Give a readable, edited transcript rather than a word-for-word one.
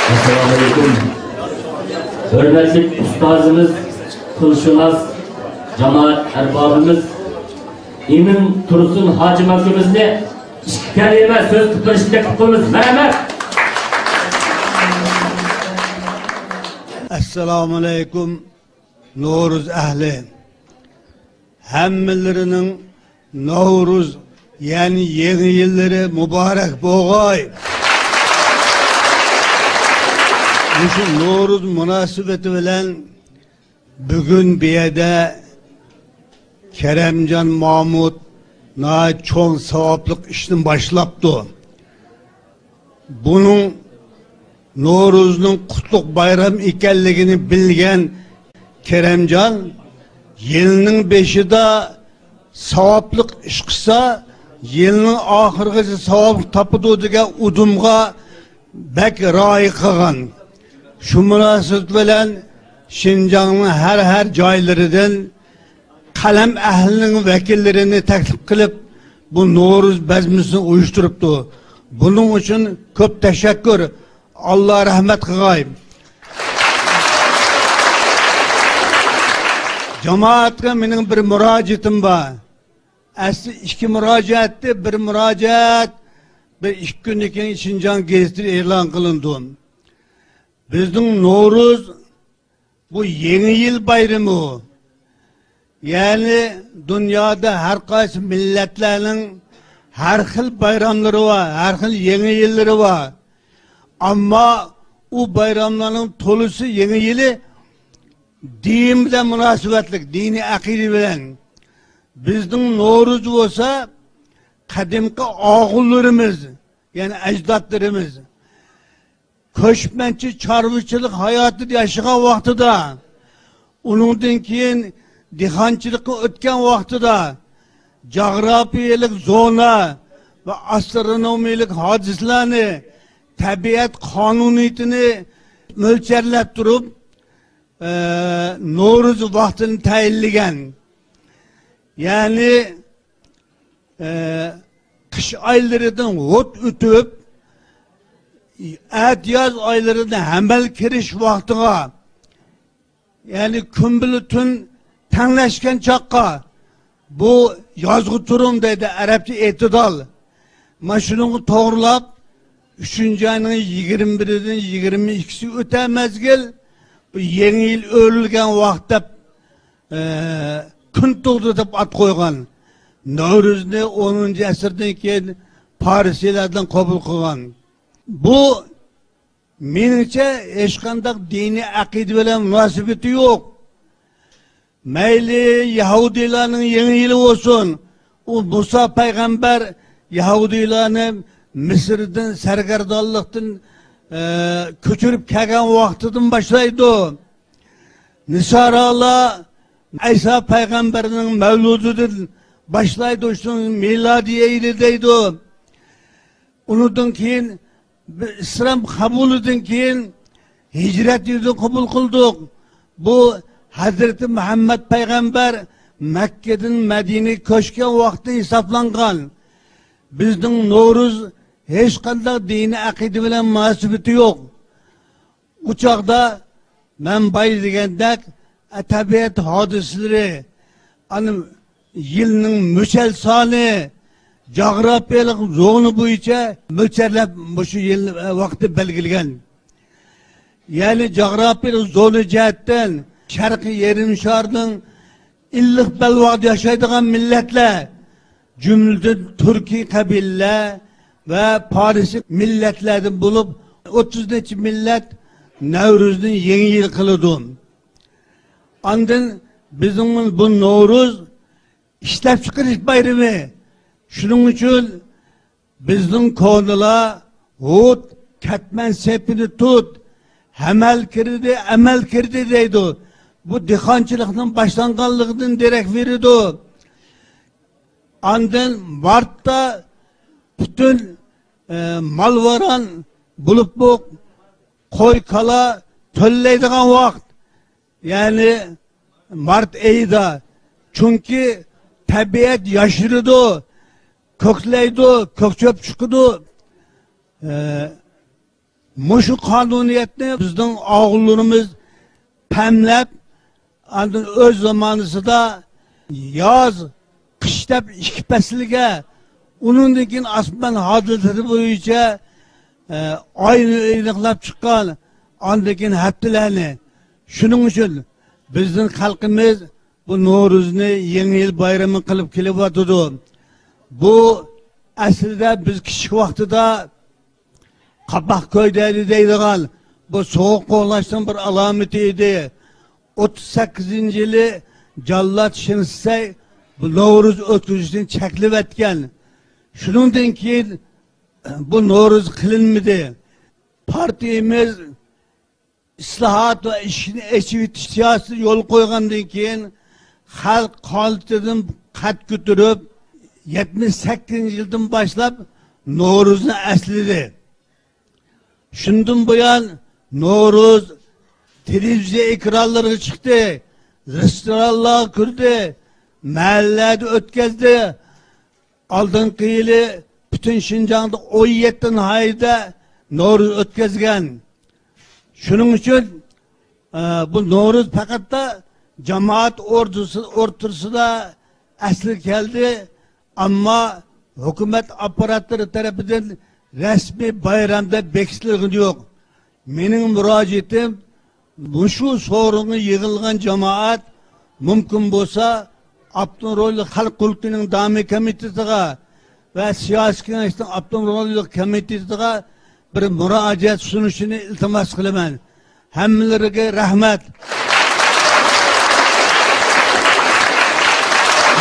Assalamu alaikum. Hürmetli ustazımız, kılşunaz, cemaat erbabımız, Emin Tursun Hacı Maksimizde iki kelime söz tutuluşunda kutluyoruz. Merhaba. Esselamu Aleyküm Novruz ehli. Hemmelerinin Novruz yani yeni yılları mübarek boğay. Şu Novruz münasebeti bilen bugün bir yerde Keremcan Mahmut na çok sevaplık işini başlattı. Bunun Novruz'un kutluk bayram ikenligini bilgen Keremcan yılının beşida sevaplık iş kısa yılının ahırgısı sevaplık tapıdı diye udumga bek rai kıgan. Şu münasebet bilen Şinjan'ın her caylarından kalem ehlinin vekillerini teklif kılıp bu Novruz bezmisini uyuşturuptu. Bunun için çok teşekkür. Allah rahmet kılayım. Cemaatke benim bir müracaatim var. Asli iki müracaatte bir müracaat bir iki günlükken Şinjan gezisi elan kılındı. Bizim Novruz bu yeni yıl bayramı. Yani dünyada her kaysi milletlerin her xil bayramları var, her xil yeni yılları var. Ama o bayramların tolusu yeni yılı din bilen münasebetlik, dini akide bilen. Bizden Novruz olsa kadimki ağullarımız, yani ecdatlarımız, köşmençi çarvıçılık hayatı yaşayan vaxtıda, onundan keyin dixançılıkka ötken vaxtıda, coğrafiyalik zona ve astronomiyalik hadislerini, tabiat kanuniyetini mölçerlep durup Novruz vaxtını tayinligen. Yani kış aylarından ot ütüp yaz aylarında hemel kiriş vaxtıga yani kümbülü tün tenleşken çakka bu yazgı turum dedi Arapça etidal. Maşınını doğrulap 3. ayının 21'den 22'si öte mezgil bu yeni yıl örülgen vaxtta gün doğdurtup at koygan. Novruz'ni 10. asırdan keyin Parislilerden kabul kılgan. Bu menimce hiç qanday dini akide bilen münasebeti yok. Meyli Yahudilerin yeni yılı olsun. O Musa peygamber Yahudilerini Mısır'dan sergerdallıktan köçürüp kelgen vaktidan başlaydı. Nisaralar İsa peygamberinin mevlududan başlaydı. Miladiye yılıydı. Ondan keyin İslam kabulüden keyin hicret yılını kabul kıldık. Bu Hazreti Muhammed peygamber Mekke'den Medine'ye köşken vakti hesaplangan. Bizden Novruz hiç qanday dini akide bilen münasebeti yok. Uçakta ben bay degendek tabiat hadisleri, yılının müçel sani, coğrafiyalik zonu boyunca mölçerlep şu yıl vakti belgilgen. Yani coğrafiyalik zonu cihetten Şarkı yerin şarının illik belvaqda yaşaydıgan milletler cümleden Türkiye kabille ve Paris'i milletlerden bulup 30 neçe millet Novruz'un yeni yıl kılıdı. Andın bizim bu Novruz işlep çıkarış bayramı. Şunun için bizim konular hut ketmen sepini tut hemel kirdi emel kirdi deydi. Bu dixançılıktan başlanganlığından direk verirdi. Andın Mart'ta bütün mal varan bulup bu koy kala tölleydiğen vakt. Yani Mart ayında. Çünkü tabiat yaşırdı, kökleydi, kök çöp çıkıdı. Muşu kanuniyetini bizden ağıllarımız pemlep, andın öz zamanısında yaz, kış dep iki peslige, onundakin asman hadisesi boyunca aynı eyliklap çıkan andakin heptilerini. Şunun için bizden halkımız bu Novruz'unu yeni yıl bayramı kılıp kelip atıdı. Bu aslında biz kişi vaktida Kapakköy'de deydiğen bu soğuk koğlaştan bir alametiydi. 38. yılı Callat Şinsay bu Novruz ötküzüsünü çeklip etken. Şunundan keyin bu Novruz kılınmadı. Partimiz islahat ve eşit siyasi yol koygandan keyin halk kaltıdan kat götürüp 78. yıldan başlap Novruz'unu esledi. Şundan bu yan Novruz televizyon ekranları çıktı, restoranlar kurdu, mahallede ötkazdı. Aldın yılı bütün Şincan'da 17 hayda Novruz ötkazgan. Şunun için bu Novruz fakat da cemaat ortasında asli geldi ama hükümet aparatları tarafından resmi bayramda bekçilik yok. Benim müracaatim bu şu sorunu yığılgan cemaat mümkün olsa Abdurrahman Halk Kulübü'nün Dami Komitesi'ne ve Siyasi Keniş'ten Abdurrahman Komitesi'ne bir müracaat sunuşunu iltimas kılıman. Hemmelerine rahmet.